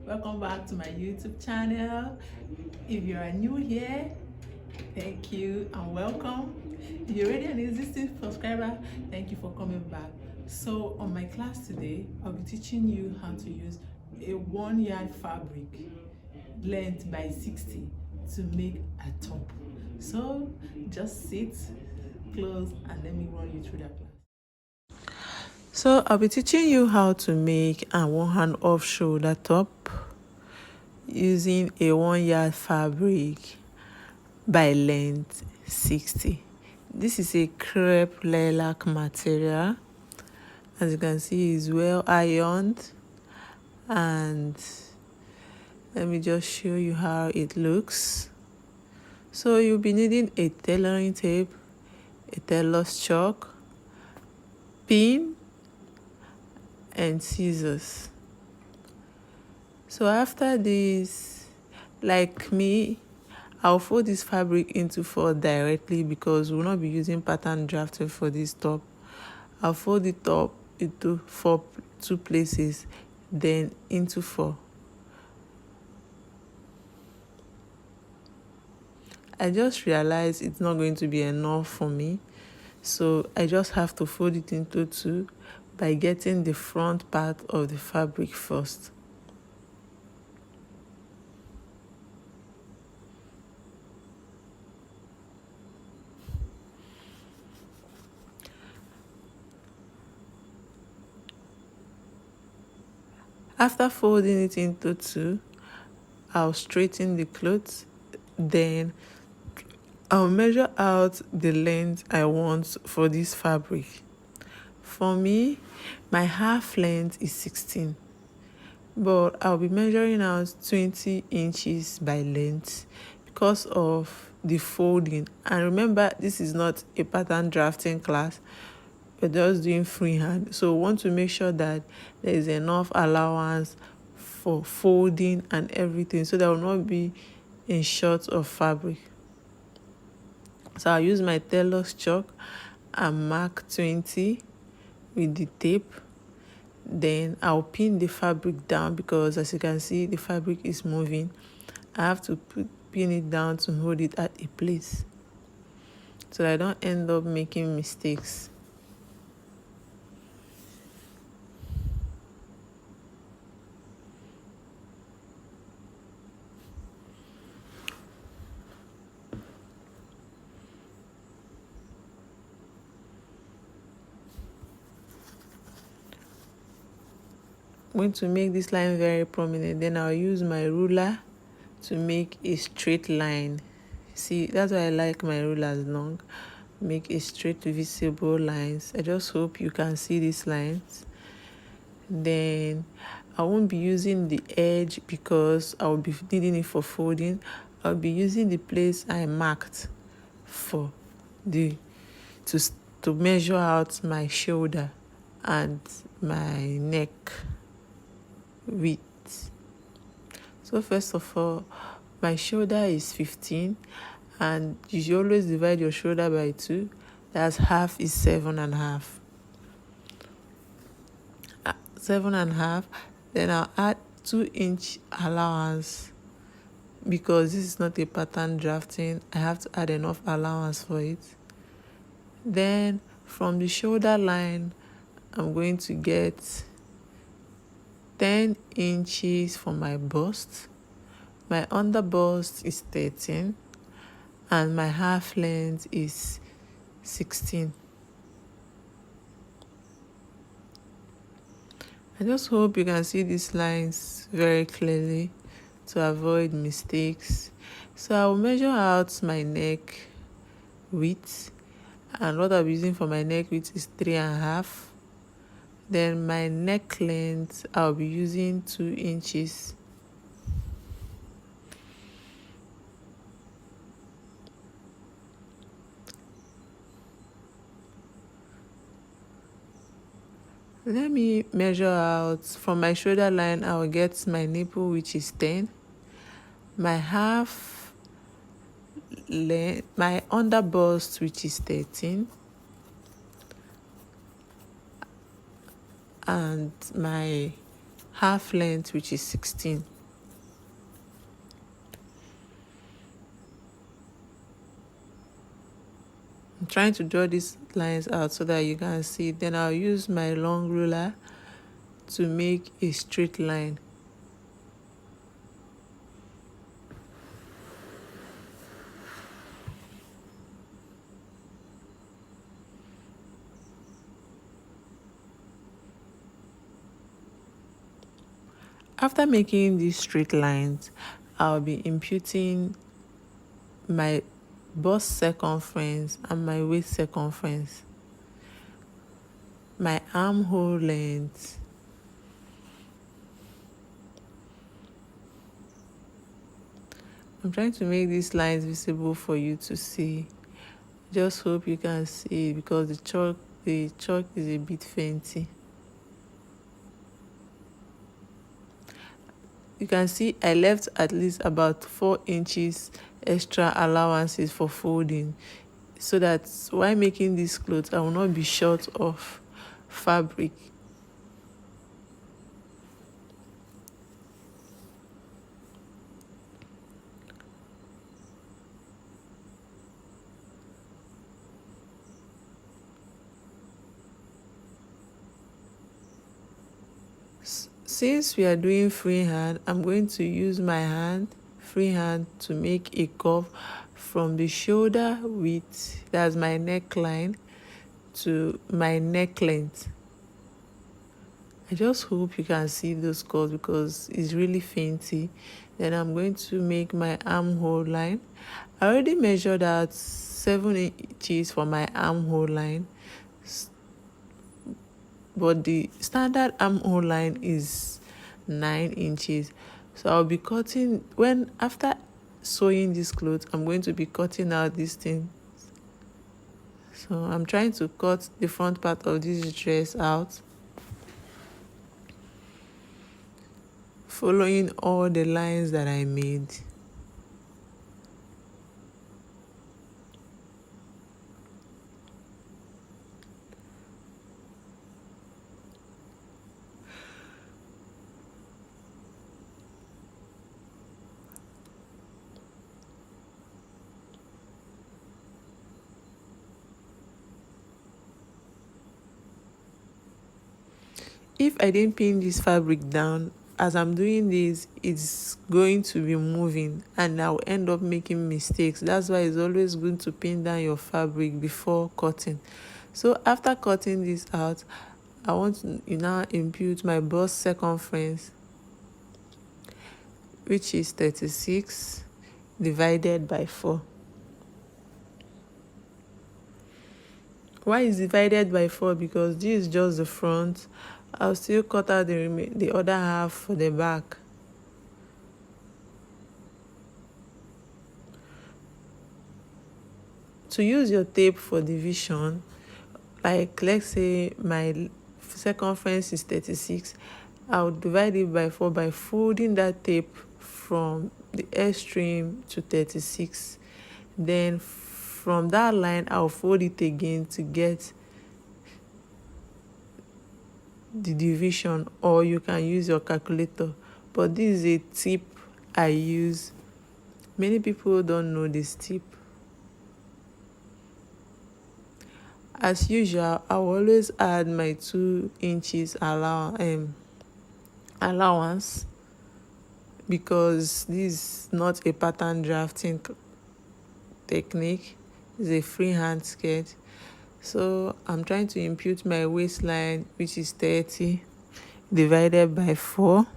welcome back to my YouTube channel. If you are new here, thank you and welcome. If you're already an existing subscriber, thank you for coming back. So on my class today, I'll be teaching you how to use a 1 yard fabric length by 60 to make a top. So just sit close and let me run you through that class. So I'll be teaching you how to make a 1 hand off shoulder top using a 1 yard fabric by length 60. This is a crepe lilac material. As you can see, it's well ironed, and let me just show you how it looks. So you'll be needing a tailoring tape, a tailor's chalk, pin, and scissors. So after this, like me, I'll fold this fabric into 4 directly because we'll not be using pattern drafting for this top. I'll fold it up into 2 places, then into 4. I just realized it's not going to be enough for me, so I just have to fold it into 2 by getting the front part of the fabric first. After folding it into 2, I'll straighten the clothes, then I'll measure out the length I want for this fabric. For me, my half length is 16, but I'll be measuring out 20 inches by length because of the folding. And remember, this is not a pattern drafting class, we're just doing freehand, so we want to make sure that there is enough allowance for folding and everything, so that will not be in short of fabric. So I'll use my tailor's chalk and mark 20 with the tape. Then I'll pin the fabric down because, as you can see, the fabric is moving. I have to pin it down to hold it at a place so that I don't end up making mistakes. I'm going to make this line very prominent. Then I'll use my ruler to make a straight line. See, that's why I like my rulers long. Make a straight visible lines. I just hope you can see these lines. Then I won't be using the edge because I'll be needing it for folding. I'll be using the place I marked for to measure out my shoulder and my neck width. So first of all, my shoulder is 15, and you should always divide your shoulder by 2. That's half is 7.5. 7.5. Then I'll add 2-inch allowance because this is not a pattern drafting. I have to add enough allowance for it. Then from the shoulder line, I'm going to get 10 inches for my bust. My under bust is 13, and my half length is 16. I just hope you can see these lines very clearly to avoid mistakes. So I'll measure out my neck width, and what I'll be using for my neck width is 3.5. Then my neck length, I'll be using 2 inches. Let me measure out from my shoulder line. I'll get my nipple, which is 10. My half length, my under bust, which is 13. And my half length, which is 16. I'm trying to draw these lines out so that you can see. Then I'll use my long ruler to make a straight line. After making these straight lines, I'll be imputing my bust circumference and my waist circumference, my armhole length, I'm trying to make these lines visible for you to see. Just hope you can see because the chalk is a bit fainty. You can see I left at least about 4 inches extra allowances for folding, so that while making these clothes I will not be short of fabric. Since we are doing freehand, I'm going to use my freehand to make a curve from the shoulder width, that's my neckline, to my neck length. I just hope you can see those curves because it's really fainty. Then I'm going to make my armhole line. I already measured out 7 inches for my armhole line, but the standard armhole line is 9 inches. So I'll be cutting, after sewing this clothes, I'm going to be cutting out this thing. So I'm trying to cut the front part of this dress out, following all the lines that I made. If I didn't pin this fabric down, as I'm doing this, it's going to be moving and I'll end up making mistakes. That's why it's always good to pin down your fabric before cutting. So after cutting this out, I want to now impute my bust circumference, which is 36 divided by 4. Why is divided by 4? Because this is just the front. I'll still cut out the other half for the back. To use your tape for division, like let's say my circumference is 36, I'll divide it by 4 by folding that tape from the extreme to 36. Then from that line, I'll fold it again to get the division, or you can use your calculator. But this is a tip I use. Many people don't know this tip. As usual, I will always add my 2 inches allowance, because this is not a pattern drafting technique, it's a freehand skirt. So I'm trying to impute my waistline, which is 30 divided by 4.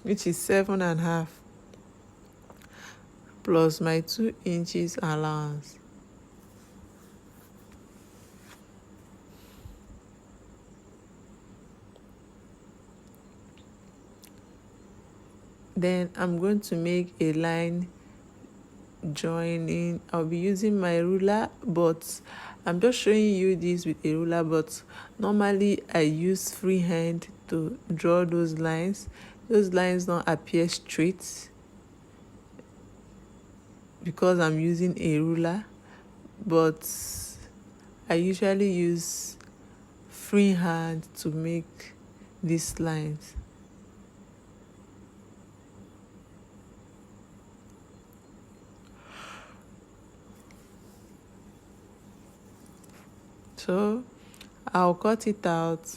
Which is 7.5 plus my 2 inches allowance. Then I'm going to make a line joining. I'll be using my ruler, but I'm just showing you this with a ruler, but normally I use freehand to draw those lines. Those lines don't appear straight. because I'm using a ruler, but I usually use freehand to make these lines. So I'll cut it out.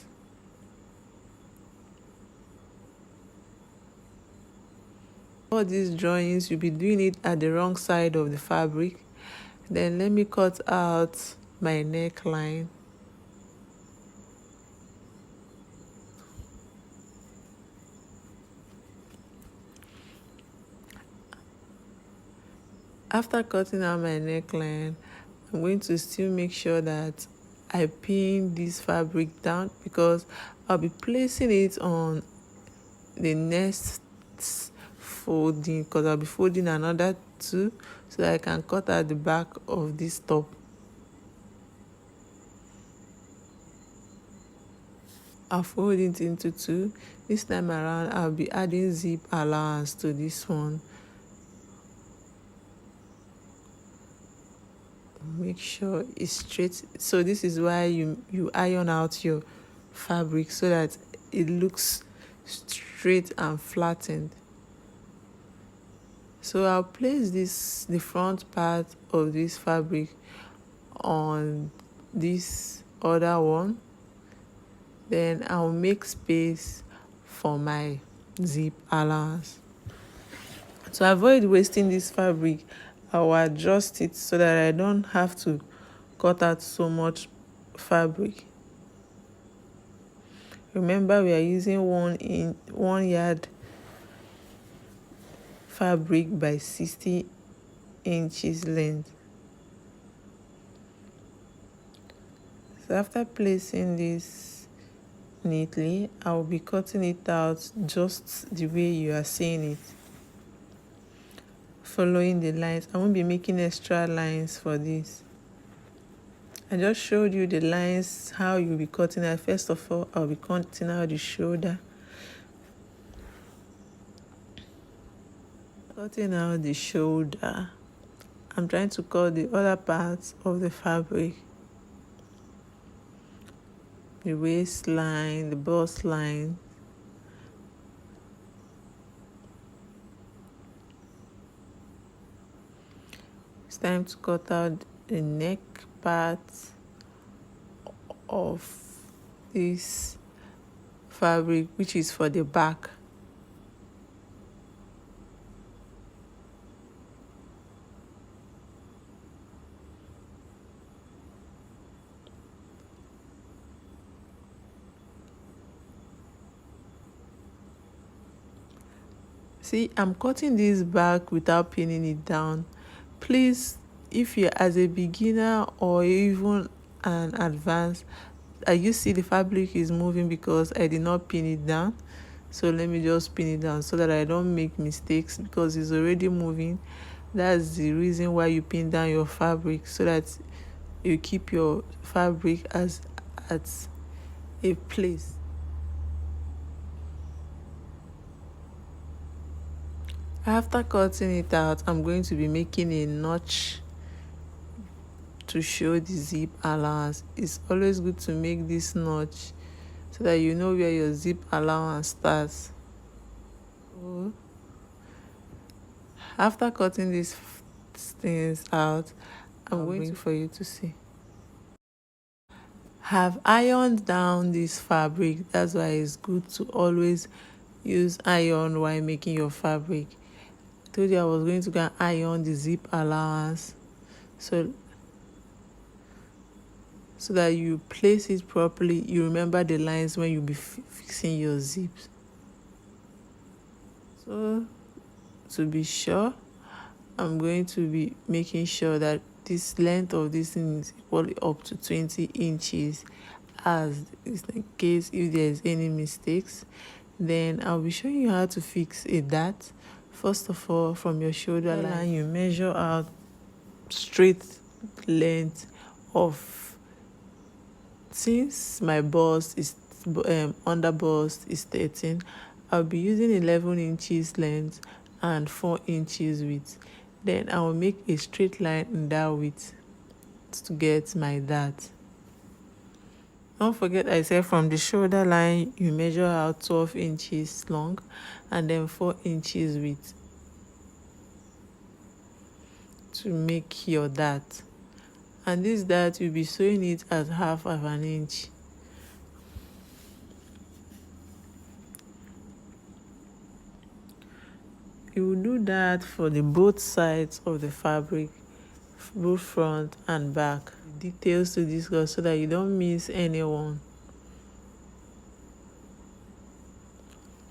All these drawings, you'll be doing it at the wrong side of the fabric. Then let me cut out my neckline. After cutting out my neckline, I'm going to still make sure that I pin this fabric down, because I'll be placing it on the next folding, because I'll be folding another two so that I can cut out the back of this top. I'll fold it into two. This time around, I'll be adding zip allowance to this one. Make sure it's straight. So this is why you iron out your fabric, so that it looks straight and flattened. So I'll place the front part of this fabric on this other one. Then I'll make space for my zip allowance. To avoid wasting this fabric, I will adjust it so that I don't have to cut out so much fabric. Remember, we are using 1 yard fabric by 60 inches length. So after placing this neatly, I will be cutting it out just the way you are seeing it, following the lines. I won't be making extra lines for this. I just showed you the lines, how you'll be cutting it. First of all, I'll be cutting out the shoulder. Cutting out the shoulder, I'm trying to cut the other parts of the fabric. The waistline, the bust line. It's time to cut out the neck part of this fabric, which is for the back. See, I'm cutting this back without pinning it down. Please, if you're as a beginner or even an advanced, you see the fabric is moving because I did not pin it down. So let me just pin it down so that I don't make mistakes, because it's already moving. That's the reason why you pin down your fabric, so that you keep your fabric at a place. After cutting it out, I'm going to be making a notch to show the zip allowance. It's always good to make this notch so that you know where your zip allowance starts. So, after cutting these things out, I'm waiting for you to see. Have ironed down this fabric. That's why it's good to always use iron while making your fabric. I told you I was going to go and iron the zip allowance, so that you place it properly. You remember the lines when you be fixing your zips. So to be sure, I'm going to be making sure that this length of this thing is equally up to 20 inches, as in case if there's any mistakes. Then I'll be showing you how to fix a dart. First of all, from your shoulder line, you measure out straight length of, since my bust is under bust is 13, I'll be using 11 inches length and 4 inches width. Then I will make a straight line in that width to get my dart. Don't forget I said from the shoulder line you measure out 12 inches long and then 4 inches width to make your dart. And this dart you'll be sewing it at half of an inch. You will do that for the both sides of the fabric, both front and back. Details to discuss so that you don't miss anyone.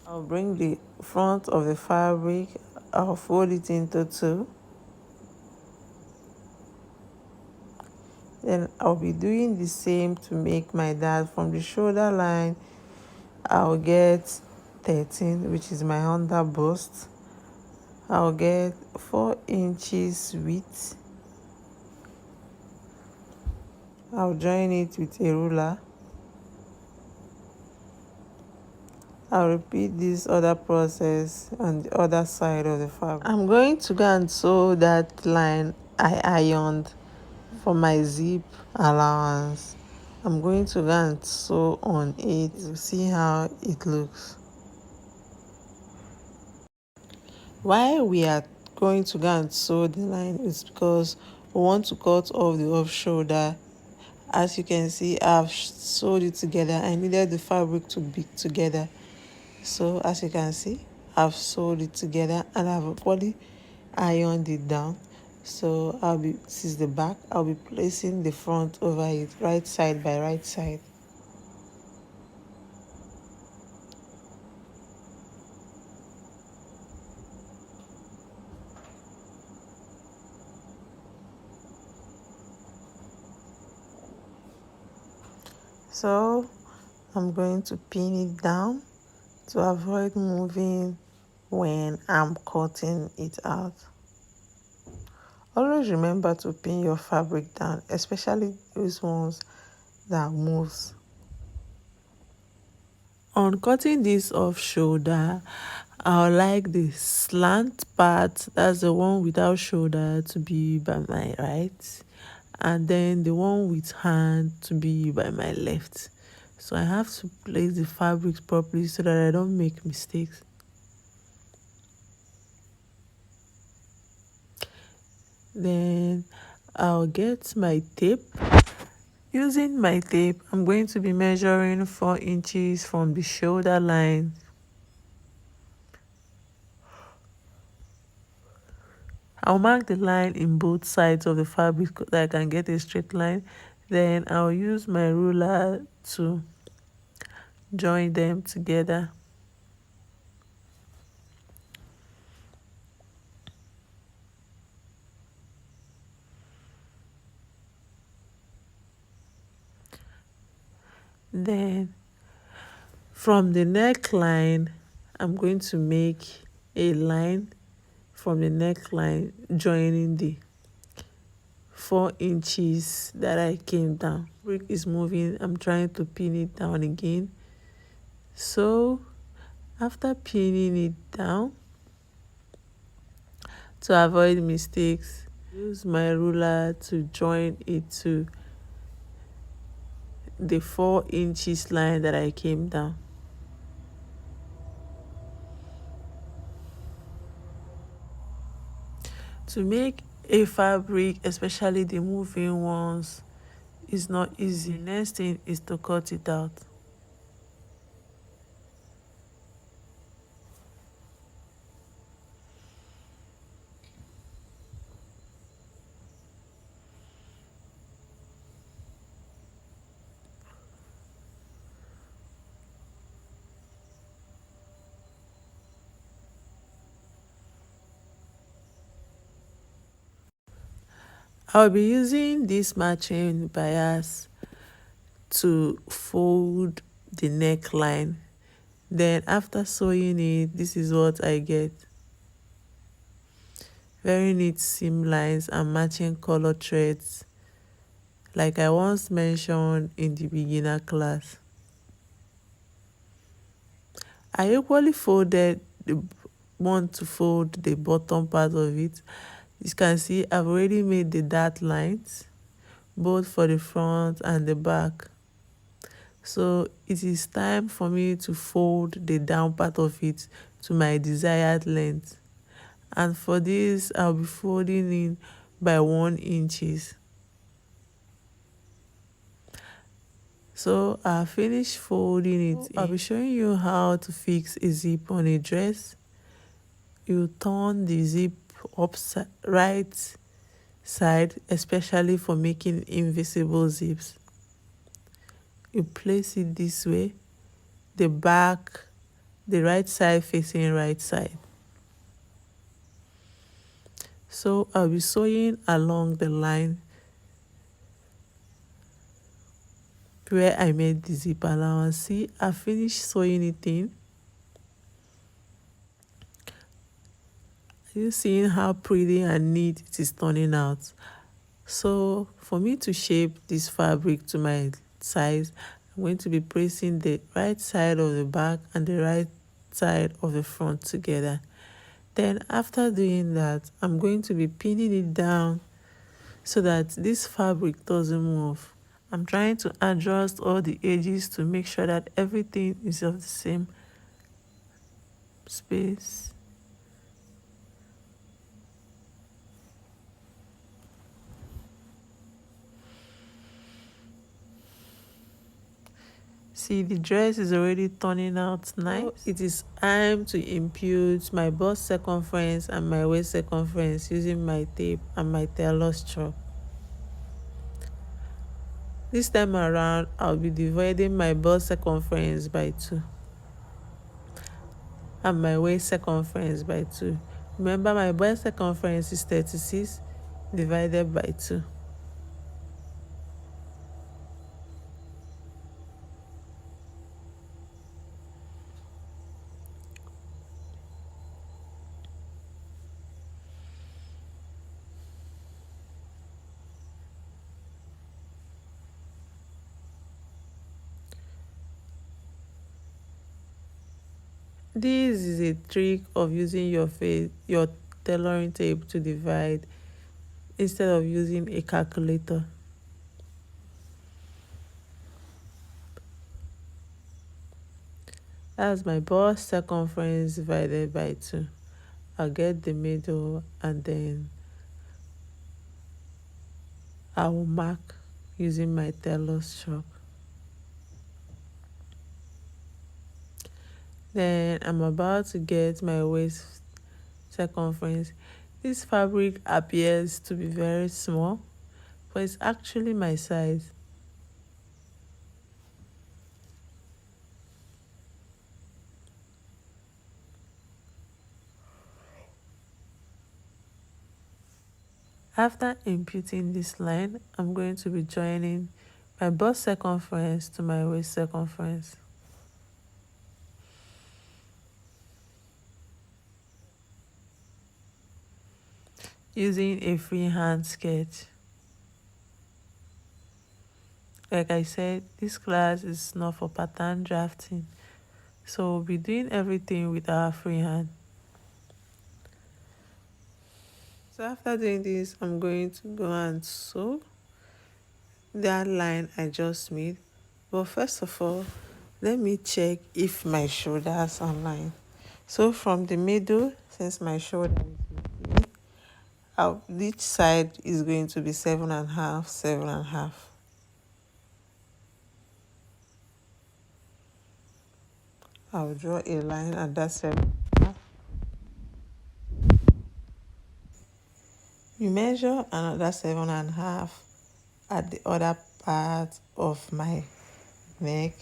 I'll bring the front of the fabric, I'll fold it into two. Then I'll be doing the same to make my dart. From the shoulder line I'll get 13, which is my under bust. I'll get 4 inches width. I'll join it with a ruler. I'll repeat this other process on the other side of the fabric. I'm going to go and sew that line I ironed for my zip allowance. I'm going to go and sew on it to see how it looks. Why we are going to go and sew the line is because we want to cut off the off shoulder. As you can see, I've sewed it together. I needed the fabric to be together. So as you can see, I've sewed it together and I've equally ironed it down. So this is the back. I'll be placing the front over it, right side by right side. So I'm going to pin it down to avoid moving when I'm cutting it out. Always remember to pin your fabric down, especially those ones that moves. On cutting this off shoulder, I would like the slant part, that's the one without shoulder, to be by my right, and then the one with hand to be by my left. So I have to place the fabrics properly so that I don't make mistakes. Then I'll get my tape. Using my tape, I'm going to be measuring 4 inches from the shoulder line. I'll mark the line in both sides of the fabric so that I can get a straight line. Then I'll use my ruler to join them together. Then from the neckline, I'm going to make a line from the neckline joining the 4 inches that I came down. Fabric is moving. I'm trying to pin it down again. So after pinning it down, to avoid mistakes, use my ruler to join it to the 4 inches line that I came down. To make a fabric, especially the moving ones, is not easy. The next thing is to cut it out. I'll be using this matching bias to fold the neckline. Then after sewing it, this is what I get. Very neat seam lines and matching color threads, like I once mentioned in the beginner class. I equally want to fold the bottom part of it. You can see I've already made the dart lines both for the front and the back. So it is time for me to fold the down part of it to my desired length. And for this, I'll be folding in by 1 inches. So I'll finish folding it in. I'll be showing you how to fix a zip on a dress. You turn the zip upside right side, especially for making invisible zips. You place it this way, the back, the right side facing right side. So I'll be sewing along the line where I made the zip allowance. See, I finished sewing it in. Are you seeing how pretty and neat it is turning out? So for me to shape this fabric to my size, I'm going to be placing the right side of the back and the right side of the front together. Then after doing that, I'm going to be pinning it down so that this fabric doesn't move. I'm trying to adjust all the edges to make sure that everything is of the same space. See, the dress is already turning out nice. So it is time to impute my bust circumference and my waist circumference using my tape and my tailor's chalk. This time around, I'll be dividing my bust circumference by 2 and my waist circumference by 2. Remember, my bust circumference is 36 divided by 2. This is a trick of using your tailoring tape to divide instead of using a calculator. That's my bust circumference divided by 2. I'll get the middle and then I will mark using my tailor's chalk. Then I'm about to get my waist circumference. This fabric appears to be very small, but it's actually my size. After imputing this line, I'm going to be joining my bust circumference to my waist circumference. Using a freehand sketch. Like I said, this class is not for pattern drafting, so we'll be doing everything with our freehand. So after doing this, I'm going to go and sew that line I just made. But first of all, let me check if my shoulders are lined. So from the middle, since my shoulder is 15, each side is going to be 7.5, 7.5. I'll draw a line at that 7.5. You measure another 7.5 at the other part of my neck.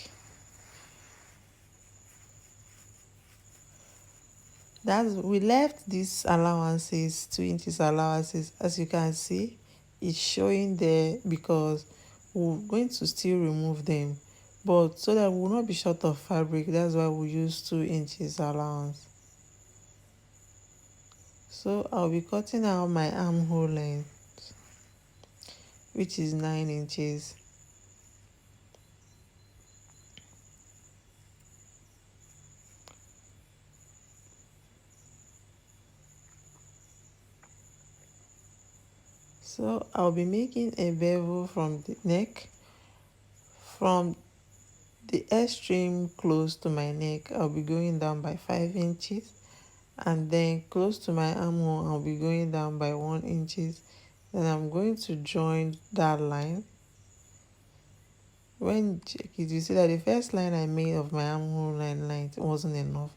We left these allowances, 2 inches allowances. As you can see, it's showing there because we're going to still remove them, but so that we will not be short of fabric, that's why we use 2 inches allowance. So I'll be cutting out my armhole length, which is 9 inches. So I'll be making a bevel from the neck, from the extreme close to my neck. I'll be going down by 5 inches, and then close to my armhole I'll be going down by 1 inches. Then I'm going to join that line. When you check it, you see that the first line I made of my armhole line wasn't enough,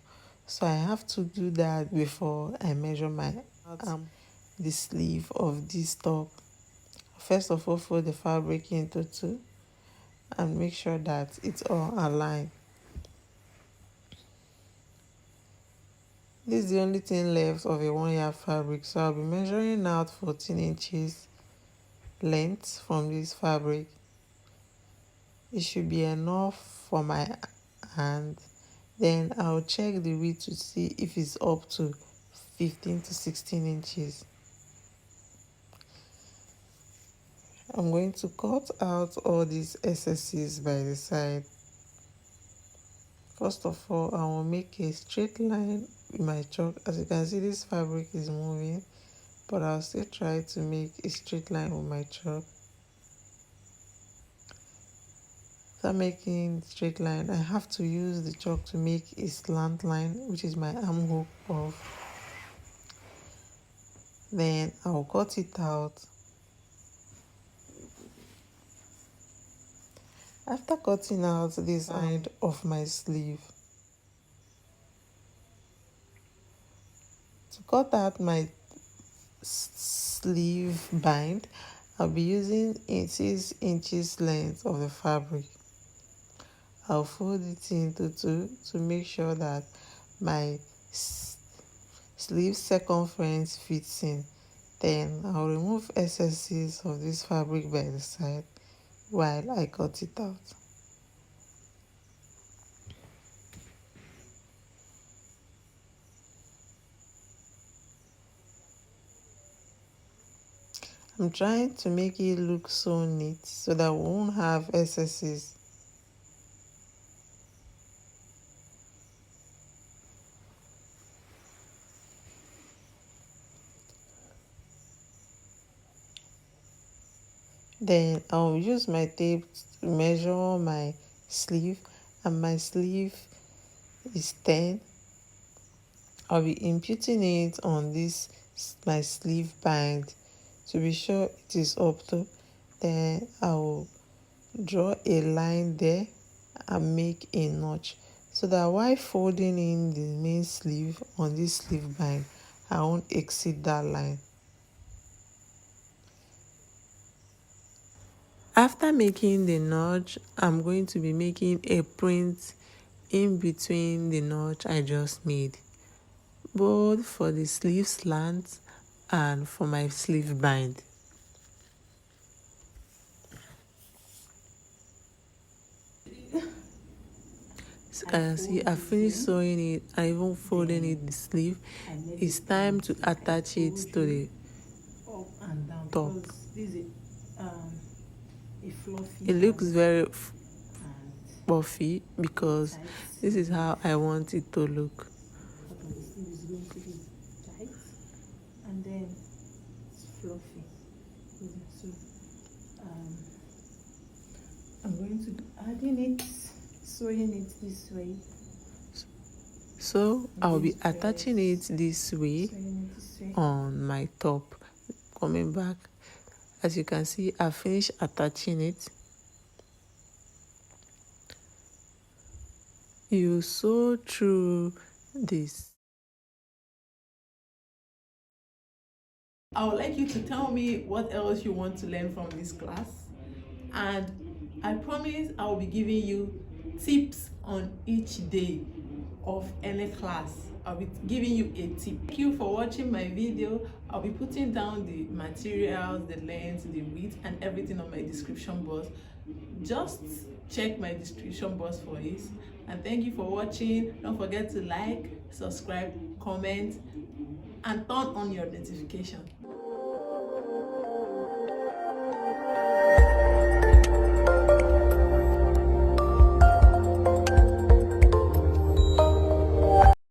so I have to do that before I measure my the sleeve of this top. First of all, fold the fabric into two and make sure that it's all aligned. This is the only thing left of a 1 yard fabric, so I'll be measuring out 14 inches length from this fabric. It should be enough for my hand. Then I'll check the width to see if it's up to 15 to 16 inches. I'm going to cut out all these excesses by the side. First of all, I will make a straight line with my chalk. As you can see, this fabric is moving, but I'll still try to make a straight line with my chalk. After making straight line, I have to use the chalk to make a slant line, which is my armhole curve. Then I'll cut it out. After cutting out this side of my sleeve, to cut out my sleeve bind, I'll be using 6 inches length of the fabric. I'll fold it into two to make sure that my sleeve circumference fits in. Then I'll remove excesses of this fabric by the side while I cut it out. I'm trying to make it look so neat so that we won't have excesses. Then I'll use my tape to measure my sleeve, and my sleeve is 10. I'll be imputing it on this my sleeve bind to be sure it is up to. Then I will draw a line there and make a notch so that while folding in the main sleeve on this sleeve bind, I won't exceed that line. After making the notch, I'm going to be making a print in between the notch I just made, both for the sleeve slant and for my sleeve bind. So you can see I finished sewing it, I even folding it the sleeve. It's time to attach it to the top. It looks very puffy because this is how I want it to look. And then it's fluffy. So I'm going to be adding it, sewing it this way. So I'll be attaching it this way on my top. Coming back, as you can see, I finished attaching it. You sew through this. I would like you to tell me what else you want to learn from this class, and I promise I will be giving you tips on each day of any class. I'll be giving you a tip. Thank you for watching my video. I'll be putting down the materials, the length, the width, and everything on my description box. Just check my description box for it. And thank you for watching. Don't forget to like, subscribe, comment, and turn on your notification.